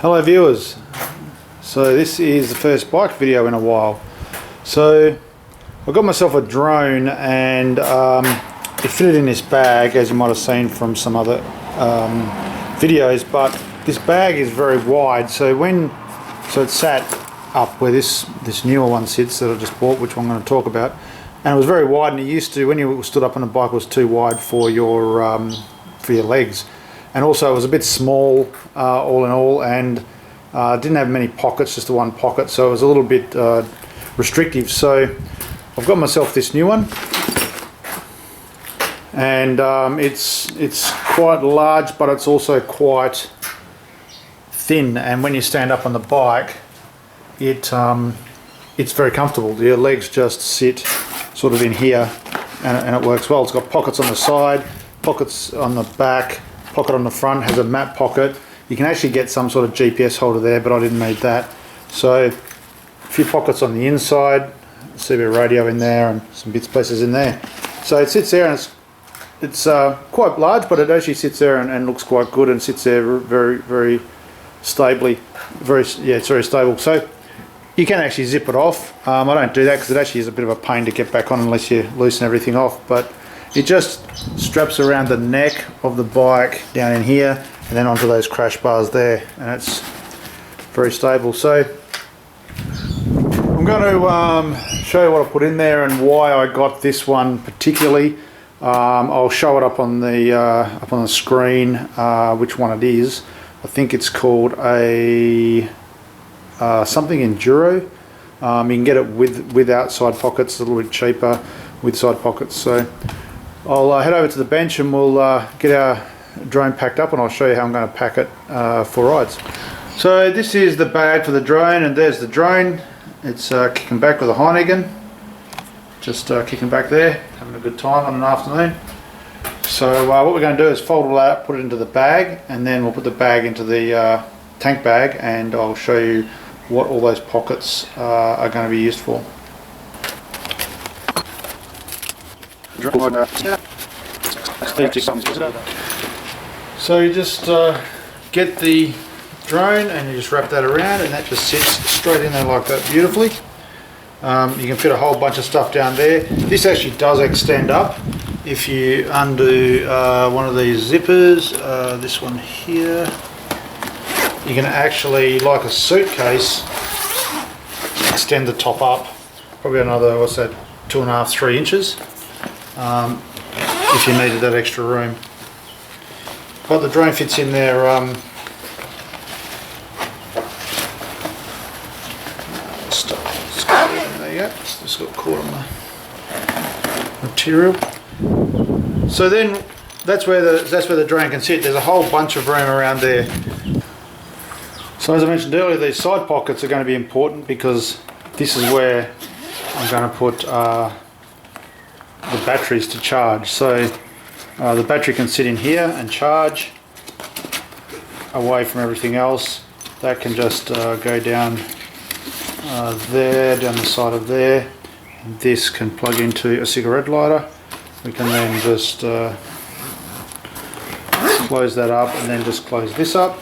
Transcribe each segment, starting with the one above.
Hello viewers, so this is the first bike video in a while. So I got myself a drone and it fitted in this bag, as you might have seen from some other videos, but this bag is very wide, so it sat up where this newer one sits that I just bought, which I'm going to talk about, and it was very wide, and it used to, when you stood up on the bike, it was too wide for your legs. And also it was a bit small all in all, and didn't have many pockets, just the one pocket, so it was a little bit restrictive. So I've got myself this new one, and it's quite large, but it's also quite thin, and when you stand up on the bike, it's very comfortable. Your legs just sit sort of in here, and it works well. It's got pockets on the side, pockets on the back, pocket on the front, has a map pocket. You can actually get some sort of GPS holder there, but I didn't need that. So a few pockets on the inside, CB radio in there, and some bits and pieces in there. So it sits there, and it's quite large, but it actually sits there and looks quite good, and sits there very stably. It's very stable. So you can actually zip it off. I don't do that because it actually is a bit of a pain to get back on unless you loosen everything off, but it just straps around the neck of the bike down in here and then onto those crash bars there, and it's very stable. So I'm going to show you what I put in there and why I got this one particularly. I'll show it up on the screen which one it is. I think it's called a something Enduro. You can get it with outside pockets, a little bit cheaper with side pockets. So I'll head over to the bench and we'll get our drone packed up, and I'll show you how I'm going to pack it for rides. So this is the bag for the drone, and there's the drone. It's kicking back with a Heineken, just kicking back there, having a good time on an afternoon. So what we're going to do is fold it out, put it into the bag, and then we'll put the bag into the tank bag, and I'll show you what all those pockets are going to be used for. So you just get the drone and you just wrap that around, and that just sits straight in there like that beautifully. You can fit a whole bunch of stuff down there. This actually does extend up if you undo one of these zippers, this one here. You can actually, like a suitcase, extend the top up probably another, what's that, 2.5, 3 inches. If you needed that extra room. But the drone fits in there there you go, it's just got caught on the material. So then that's where the drone can sit. There's a whole bunch of room around there. So as I mentioned earlier, these side pockets are going to be important because this is where I'm going to put the batteries to charge. So the battery can sit in here and charge away from everything else. That can just go down there, down the side of there. And this can plug into a cigarette lighter. We can then just close that up, and then just close this up,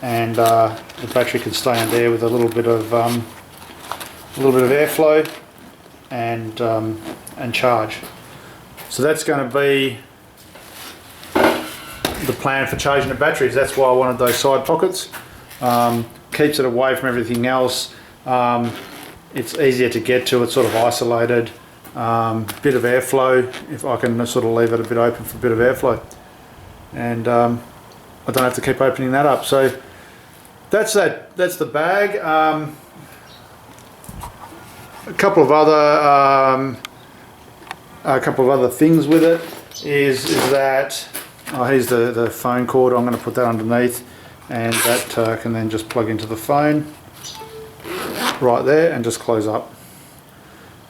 and the battery can stay in there with a little bit of airflow and charge. So that's going to be the plan for charging the batteries. That's why I wanted those side pockets. Keeps it away from everything else. It's easier to get to. It's sort of isolated. Bit of airflow, if I can sort of leave it a bit open for a bit of airflow, and I don't have to keep opening that up. So that's the bag. A couple of other things with it is that here's the phone cord. I'm going to put that underneath, and that can then just plug into the phone right there and just close up,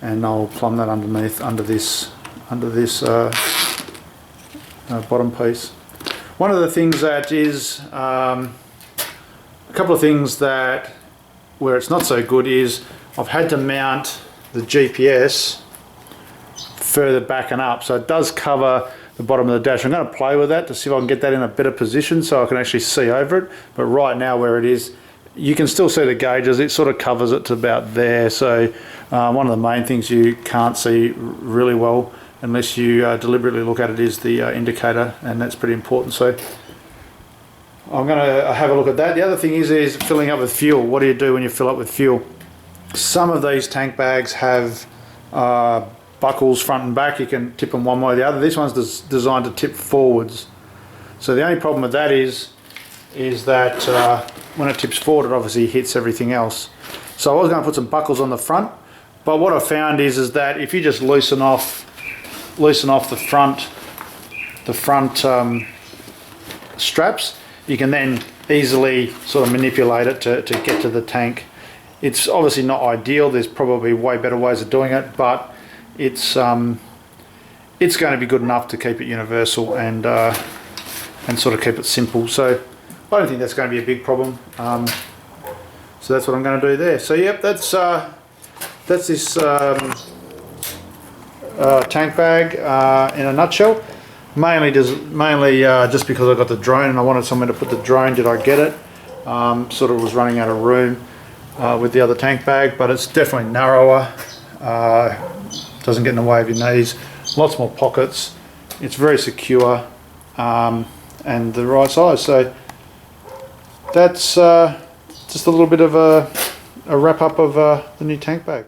and I'll plumb that underneath under this bottom piece. One of the things that is a couple of things that where it's not so good is I've had to mount the GPS further back and up, so it does cover the bottom of the dash. I'm going to play with that to see if I can get that in a better position so I can actually see over it. But right now where it is, you can still see the gauges. It sort of covers it to about there. So one of the main things you can't see really well unless you deliberately look at it is the indicator, and that's pretty important. So I'm going to have a look at that. The other thing is filling up with fuel. What do you do when you fill up with fuel? Some of these tank bags have buckles front and back. You can tip them one way or the other. This one's designed to tip forwards. So the only problem with that is that when it tips forward, it obviously hits everything else. So I was going to put some buckles on the front, but what I found is that if you just loosen off the front straps, you can then easily sort of manipulate it to get to the tank. It's obviously not ideal. There's probably way better ways of doing it, but it's going to be good enough to keep it universal and sort of keep it simple. So I don't think that's going to be a big problem. So that's what I'm going to do there. So yep, that's this tank bag in a nutshell. Mainly just because I got the drone and I wanted somewhere to put the drone. Did I get it? Sort of was running out of room with the other tank bag, but it's definitely narrower. Doesn't get in the way of your knees. Lots more pockets. It's very secure and the right size. So that's just a little bit of a wrap up of the new tank bag.